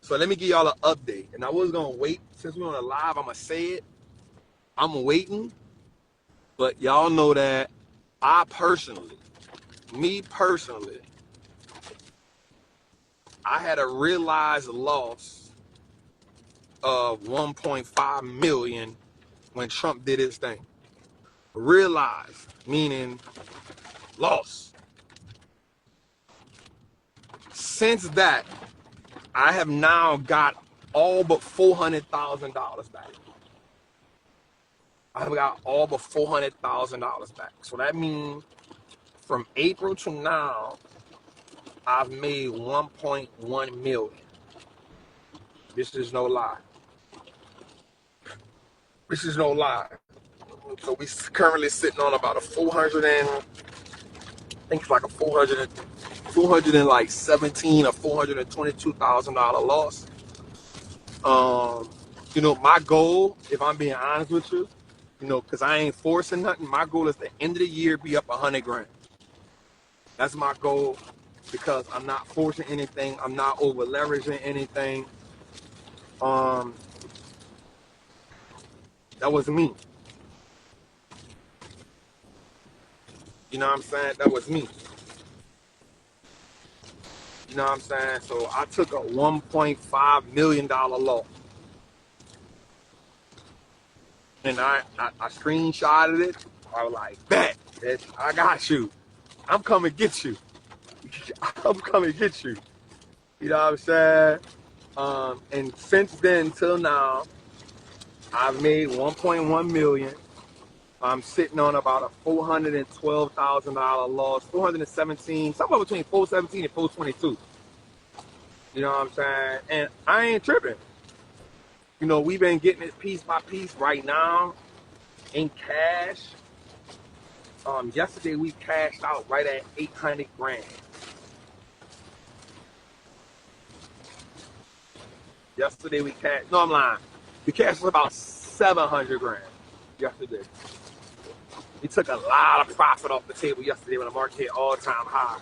So let me give y'all an update. And I was gonna wait since we're on a live. I'm gonna say it. I'm waiting, but y'all know that me personally, I had a realized loss of 1.5 million when Trump did his thing. Realized, meaning loss. Since that, I have now got all but $400,000 back. I've got all but $400,000 back. So that means from April to now, I've made 1.1 million. This is no lie. This is no lie. So we currently sitting on about a 400 and I think it's like a 417 or $422,000 loss. My goal, if I'm being honest with you, because I ain't forcing nothing. My goal is the end of the year be up 100 grand. That's my goal because I'm not forcing anything. I'm not over leveraging anything. That was me. You know what I'm saying? That was me. You know what I'm saying? So I took a $1.5 million loss. And I screenshotted it. I was like, bet, bitch, I got you. I'm coming to get you. I'm coming to get you. You know what I'm saying? And since then till now, I've made 1.1 million. I'm sitting on about a $412,000 loss, 417, somewhere between 417 and 422. You know what I'm saying? And I ain't tripping. We've been getting it piece by piece right now in cash. Yesterday we cashed out right at 800 grand. Yesterday we cashed, no, I'm lying. We cashed about 700 grand yesterday. We took a lot of profit off the table yesterday when the market hit all-time high.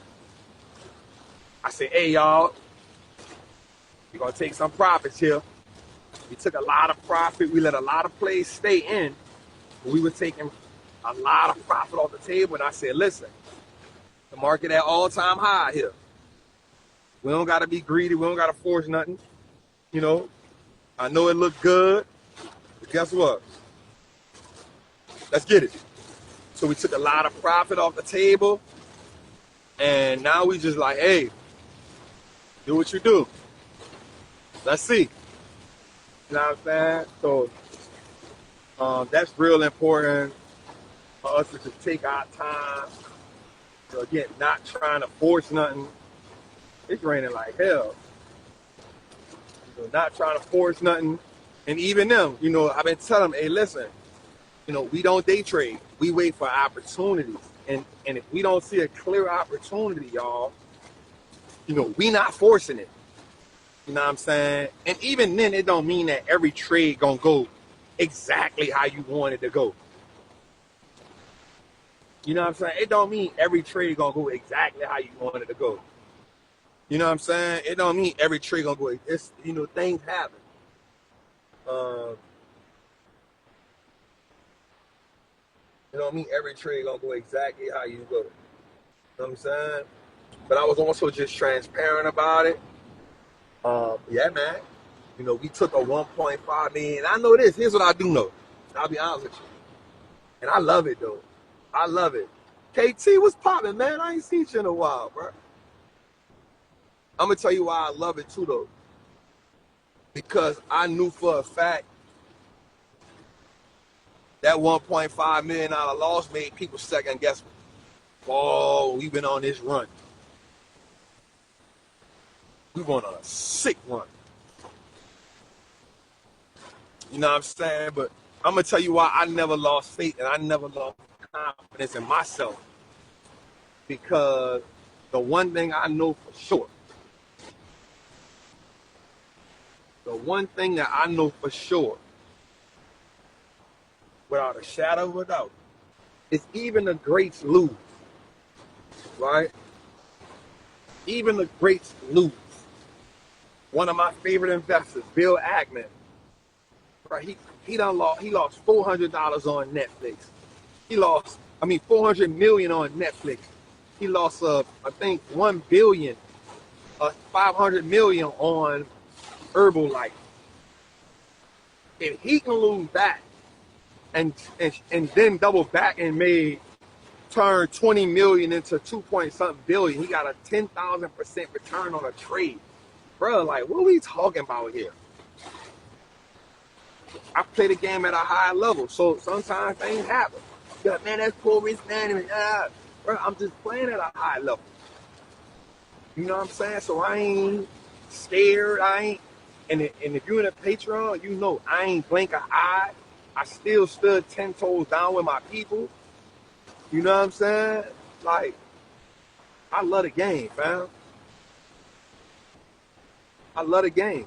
I said, hey, y'all, we're going to take some profits here. We took a lot of profit. We let a lot of plays stay in. We were taking a lot of profit off the table. And I said, listen, the market at all-time high here. We don't got to be greedy. We don't got to force nothing. I know it looked good, but guess what? Let's get it. So we took a lot of profit off the table. And now we just like, hey, do what you do. Let's see. You know what I'm saying? So that's real important for us to just take our time. So again, not trying to force nothing. It's raining like hell. Not trying to force nothing. And even them, I've been telling them, hey, listen, we don't day trade. We wait for opportunities. And if we don't see a clear opportunity, y'all, we not forcing it. You know what I'm saying? And even then, it don't mean that every trade gonna go exactly how you want it to go. You know what I'm saying? It don't mean every trade gonna go exactly how you want it to go. You know what I'm saying? It don't mean every trade gonna go. It's things happen. It don't mean every trade gonna go exactly how you go. You know what I'm saying? But I was also just transparent about it. Yeah, man. We took a 1.5 million. I know this. Here's what I do know. I'll be honest with you. And I love it, though. I love it. KT, what's popping, man? I ain't seen you in a while, bro. I'm going to tell you why I love it, too, though. Because I knew for a fact that $1.5 million loss made people second guess me. Oh, we've been on this run. We went on a sick run. You know what I'm saying? But I'm going to tell you why I never lost faith and I never lost confidence in myself. Because the one thing I know for sure, without a shadow of a doubt, is even the greats lose, right? Even the greats lose, one of my favorite investors, Bill Ackman, right? He lost $400 on Netflix. He lost, I mean, 400 million on Netflix. He lost, I think, 1 billion, 500 million on Herbalife. If he can lose that and then double back and turn 20 million into 2 point something billion, he got a 10,000% return on a trade. Bro, like, what are we talking about here? I play the game at a high level, so sometimes things happen. You're like, man, that's poor risk management. Bro, I'm just playing at a high level. You know what I'm saying? So I ain't scared. And if you're in a Patreon, you know I ain't blink an eye. I still stood 10 toes down with my people. You know what I'm saying? Like, I love the game, fam. I love the game.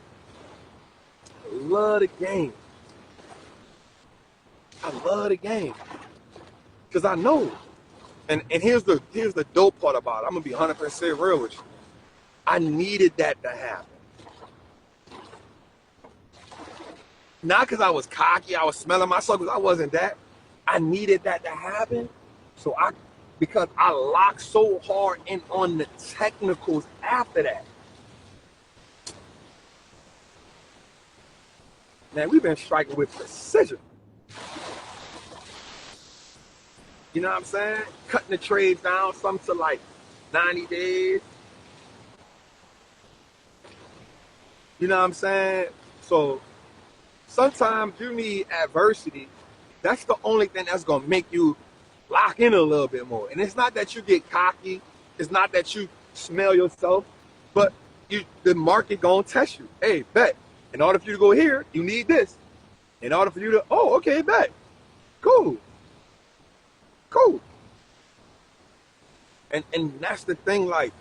I love the game. I love the game. Because I know. And here's the dope part about it. I'm going to be 100% real with you. I needed that to happen. Not because I was cocky, I was smelling myself, because I wasn't that. I needed that to happen. Because I locked so hard in on the technicals after that. Man, we've been striking with precision. You know what I'm saying? Cutting the trades down, some to like 90 days. You know what I'm saying? So sometimes you need adversity. That's the only thing that's going to make you lock in a little bit more. And it's not that you get cocky. It's not that you smell yourself. But the market going to test you. Hey, bet. In order for you to go here, you need this. In order for you to, oh, okay, bet. Cool. And that's the thing, like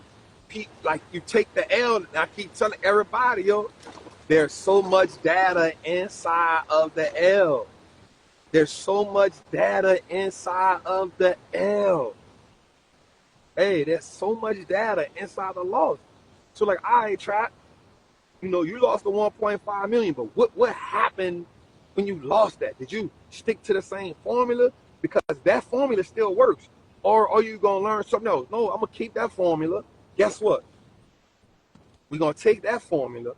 you take the L, and I keep telling everybody, yo, there's so much data inside of the L. There's so much data inside of the L. Hey, there's so much data inside the loss. So like, all right, Trap, you know, you lost the 1.5 million, but what happened when you lost that? Did you stick to the same formula? Because that formula still works. Or are you going to learn something else? No, I'm going to keep that formula. Guess what? We're going to take that formula.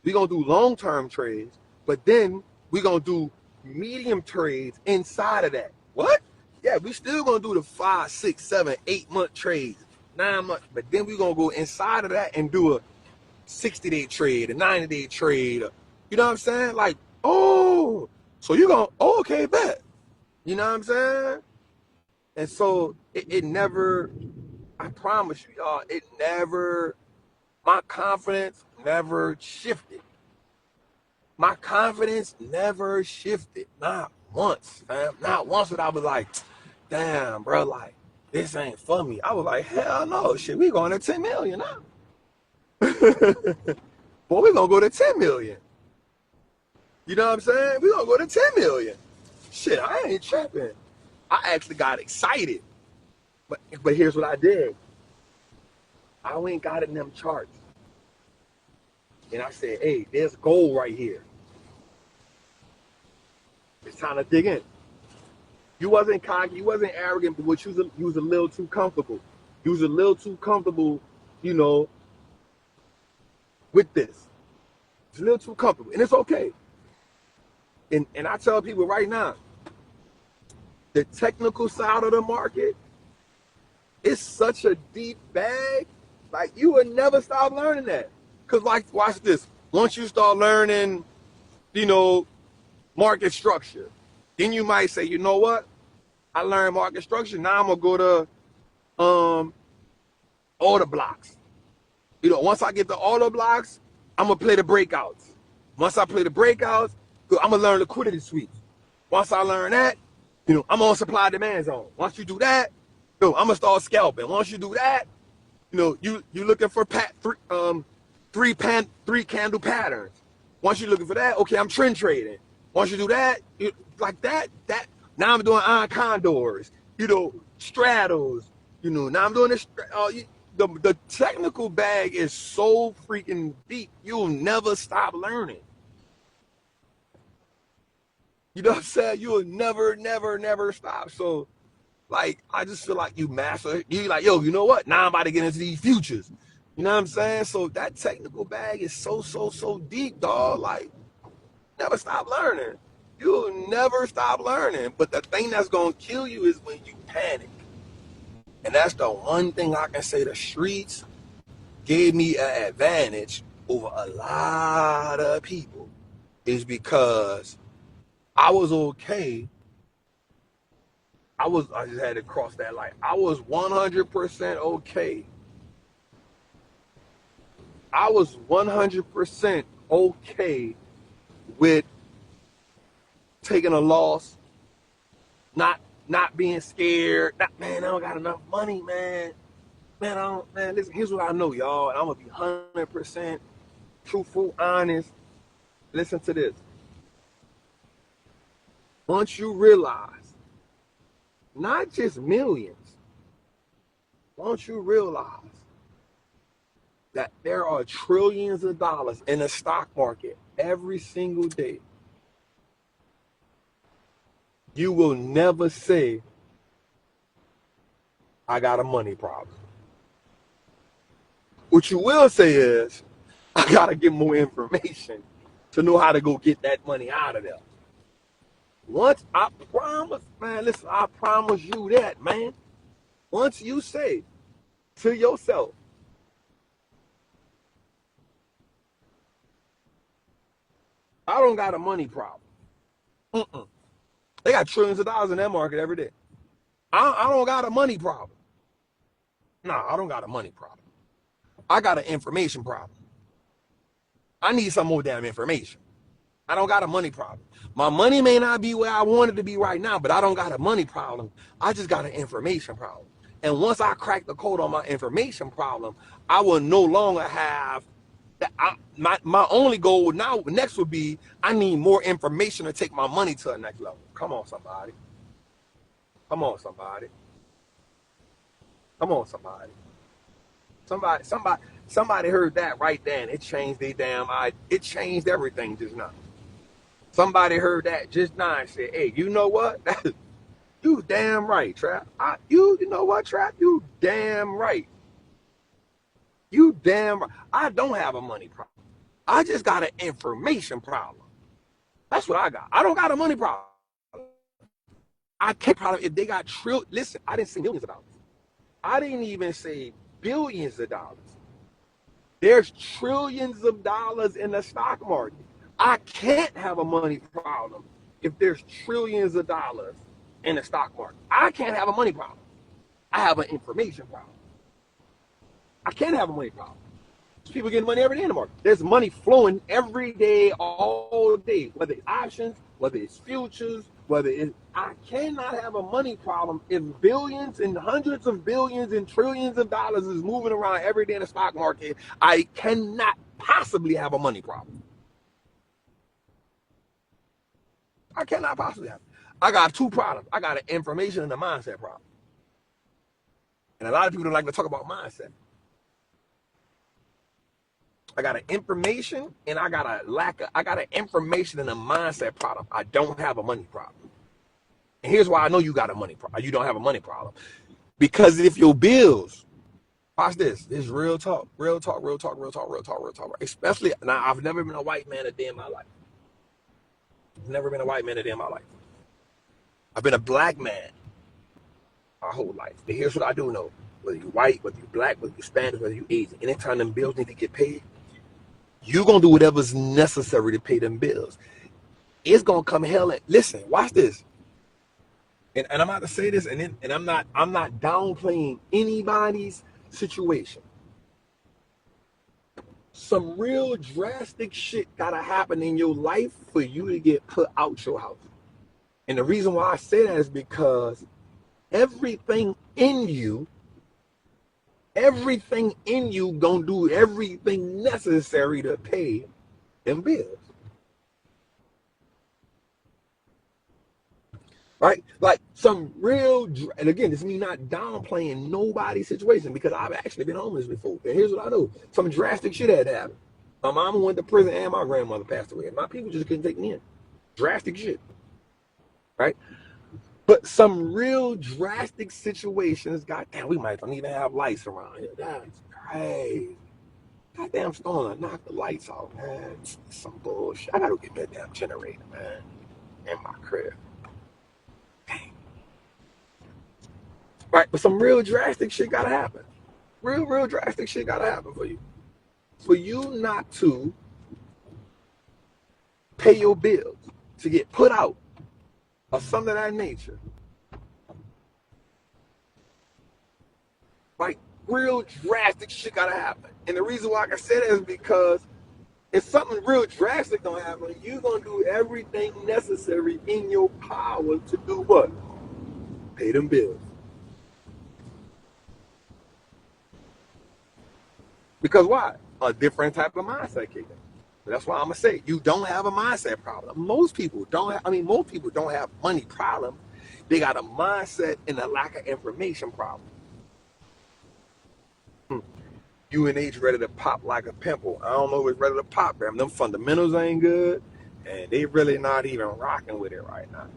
We're going to do long-term trades, but then we're going to do medium trades inside of that. What? Yeah, we still going to do the 5, 6, 7, 8-month trades, 9 months, but then we're going to go inside of that and do a 60-day trade, a 90-day trade. You know what I'm saying? Like, oh, so you're going to, oh, okay, bet. You know what I'm saying? And so it never, I promise you, y'all, my confidence never shifted. My confidence never shifted. Not once, fam. Not once that I was like, damn, bro, like, this ain't for me. I was like, hell no, shit, we going to 10 million now. Boy, we going to go to 10 million. You know what I'm saying? We going to go to 10 million. Shit, I ain't tripping. I actually got excited. But here's what I did. I went got in them charts. And I said, hey, there's gold right here. It's time to dig in. You wasn't cocky, you wasn't arrogant, but you was a little too comfortable. You was a little too comfortable, you know, with this. It's a little too comfortable. And it's okay. And I tell people right now, the technical side of the market is such a deep bag. Like, you would never stop learning that. Because, like, watch this. Once you start learning, you know, market structure, then you might say, you know what? I learned market structure. Now I'm going to go to order blocks. You know, once I get the order blocks, I'm going to play the breakouts. Once I play the breakouts, I'm going to learn liquidity sweeps. Once I learn that, you know, I'm on supply demand zone. Once you do that, you know, I'm going to start scalping. Once you do that, you know, you looking for three candle patterns. Once you're looking for that, okay, I'm trend trading. Once you do that, like that, now I'm doing iron condors, you know, straddles, you know, now I'm doing this, the technical bag is so freaking deep. You'll never stop learning. You know what I'm saying? You'll never stop. So, like, I just feel like you master. You like, yo, you know what? Now I'm about to get into these futures. You know what I'm saying? So that technical bag is so deep, dog. Like, never stop learning. You'll never stop learning. But the thing that's gonna kill you is when you panic. And that's the one thing I can say the streets gave me an advantage over a lot of people is because I was okay. I just had to cross that line. I was 100% okay. I was 100% okay with taking a loss, not being scared. Man, I don't got enough money, man. Man, listen, here's what I know, y'all. And I'm gonna be 100% truthful, honest. Listen to this. Once you realize, not just millions, once you realize that there are trillions of dollars in the stock market every single day, you will never say, I got a money problem. What you will say is, I gotta get more information to know how to go get that money out of there. Once I promise, man, listen, I promise you that, man. Once you say to yourself, I don't got a money problem. They got trillions of dollars in that market every day. I don't got a money problem. No, I don't got a money problem. I got an information problem. I need some more damn information. I don't got a money problem. My money may not be where I want it to be right now, but I don't got a money problem. I just got an information problem. And once I crack the code on my information problem, I will no longer have that. My only goal now next would be I need more information to take my money to the next level. Come on, somebody. Come on, somebody. Come on, somebody. Somebody heard that right then. It changed their damn eye. It changed everything just now. Somebody heard that just now and said, hey, you know what? You damn right, Trap. You know what, Trap? You damn right. You damn right. I don't have a money problem. I just got an information problem. That's what I got. I don't got a money problem. I can't problem if they got listen, I didn't say millions of dollars. I didn't even say billions of dollars. There's trillions of dollars in the stock market. I can't have a money problem if there's trillions of dollars in the stock market. I can't have a money problem. I have an information problem. I can't have a money problem. There's people getting money every day in the market. There's money flowing every day, all day, whether it's options, whether it's futures, whether it's, I cannot have a money problem if billions and hundreds of billions and trillions of dollars is moving around every day in the stock market. I cannot possibly have a money problem. I cannot possibly have it. I got two problems. I got an information and a mindset problem. And a lot of people don't like to talk about mindset. I got an information and I got an information and a mindset problem. I don't have a money problem. And here's why I know you got a money problem. You don't have a money problem. Because if your bills, watch this. This is real talk. Real talk. Especially, now I've never been a white man a day in my life. I've never been a white man a day in my life. I've been a black man my whole life. But here's what I do know. Whether you're white, whether you're black, whether you're Spanish, whether you're Asian, anytime them bills need to get paid, you're going to do whatever's necessary to pay them bills. It's going to come hell and listen, watch this. And I'm about to say this, and I'm not downplaying anybody's situation. Some real drastic shit gotta happen in your life for you to get put out your house. And the reason why I say that is because everything in you gonna do everything necessary to pay them bills. right? Like some real, and again, this is me not downplaying nobody's situation because I've actually been homeless before. And here's what I know: some drastic shit had to happen. My mama went to prison and my grandmother passed away. And my people just couldn't take me in. Drastic shit, right? But some real drastic situations, goddamn, we might don't even have lights around here. That's crazy. Goddamn storm, knock the lights off, man. It's some bullshit. I gotta get that damn generator, man, in my crib. Right, but some real drastic shit gotta happen. Real drastic shit gotta happen for you. For you not to pay your bills, to get put out, or something of that nature. Right? Real drastic shit gotta happen. And the reason why I can say that is because if something real drastic don't happen, you're gonna do everything necessary in your power to do what? Pay them bills. Because why? A different type of mindset kicking. That's why I'm gonna say you don't have a mindset problem. Most people don't have, most people don't have money problems. They got a mindset and a lack of information problem. UNH ready to pop like a pimple. I don't know if it's ready to pop, man. Them fundamentals ain't good, and they really not even rocking with it right now.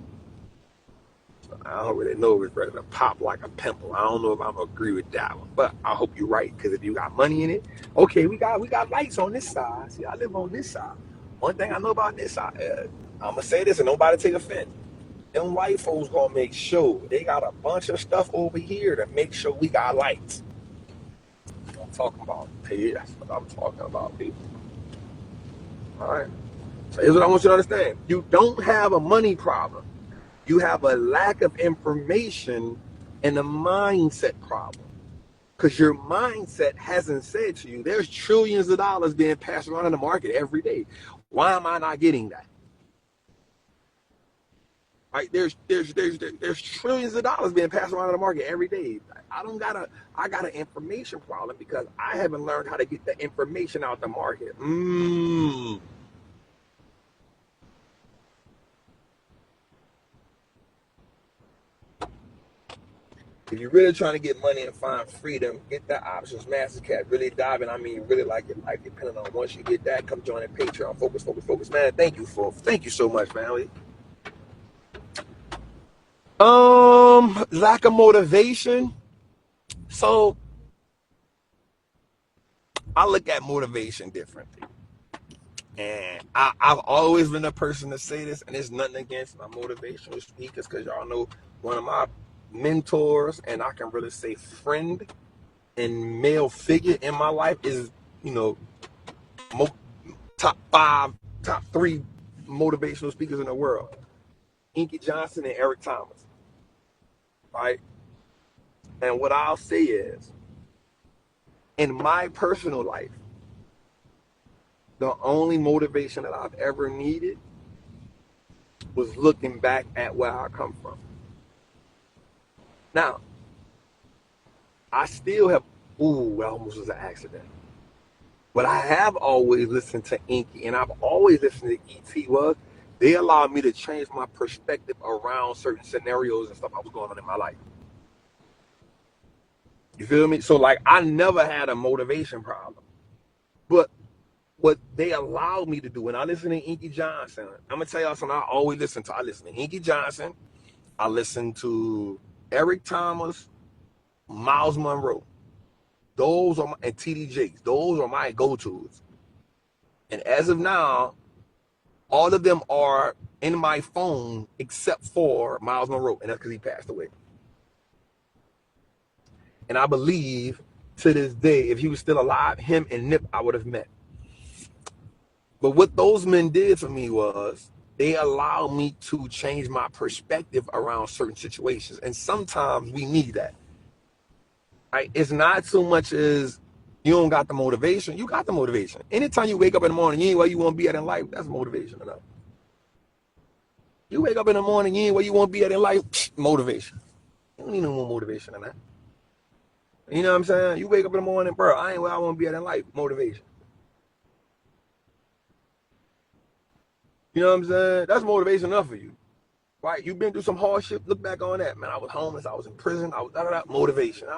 So I don't really know if it's ready to pop like a pimple. I don't know if I'm gonna agree with that one, but I hope you're right. Because if you got money in it, okay, we got lights on this side. See, I live on this side. One thing I know about this side, I'm gonna say this, and nobody take offense. Them white folks gonna make sure they got a bunch of stuff over here to make sure we got lights. I'm talking about pay. That's what I'm talking about, people. All right. So here's what I want you to understand: you don't have a money problem. You have a lack of information and a mindset problem. Because your mindset hasn't said to you, there's trillions of dollars being passed around in the market every day. Why am I not getting that? Right? There's trillions of dollars being passed around in the market every day. I got an information problem because I haven't learned how to get the information out the market. If you're really trying to get money and find freedom, get that options master cat. Really diving. I mean, really like it. Like depending on once you get that, come join the Patreon. Focus, man. Thank you so much, family. Lack of motivation. So I look at motivation differently. And I've always been a person to say this, and it's nothing against my motivational speakers, because y'all know one of my mentors, and I can really say friend and male figure in my life is, top 5, top 3 motivational speakers in the world. Inky Johnson and Eric Thomas. Right? And what I'll say is, in my personal life, the only motivation that I've ever needed was looking back at where I come from. Now, I still have, that almost was an accident. But I have always listened to Inky, and I've always listened to E.T. was, they allowed me to change my perspective around certain scenarios and stuff that was going on in my life. You feel me? So, like, I never had a motivation problem. But what they allowed me to do, when I listen to Inky Johnson, I'm going to tell y'all something I listen to Inky Johnson, I listen to Eric Thomas, Miles Monroe. Those are and TD Jakes. Those are my go-tos. And as of now, all of them are in my phone except for Miles Monroe, and that's because he passed away. And I believe to this day, if he was still alive, him and Nip I would have met. But what those men did for me was they allowed me to change my perspective around certain situations. And sometimes we need that. Right? It's not so much as you don't got the motivation. You got the motivation. Anytime you wake up in the morning, you ain't where you want to be at in life, that's motivation enough. You wake up in the morning, you ain't where you want to be at in life, motivation. You don't need no more motivation than that. You know what I'm saying? You wake up in the morning, bro, I ain't where I want to be at in life, motivation. You know what I'm saying? That's motivation enough for you. right? You've been through some hardship. Look back on that, man. I was homeless. I was in prison. I was motivation.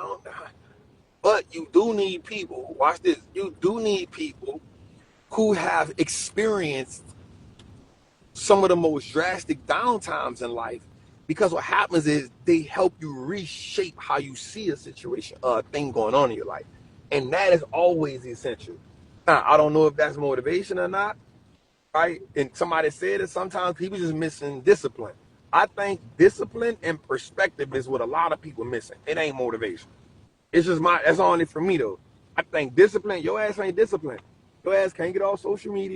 But you do need people. Watch this. You do need people who have experienced some of the most drastic downtimes in life, because what happens is they help you reshape how you see a situation, a thing going on in your life, and that is always essential. Now, I don't know if that's motivation or not, right? And somebody said that sometimes people just missing discipline. I think discipline and perspective is what a lot of people missing. It ain't motivation. It's just that's only for me though. I think discipline. Your ass ain't disciplined. Your ass can't get off social media.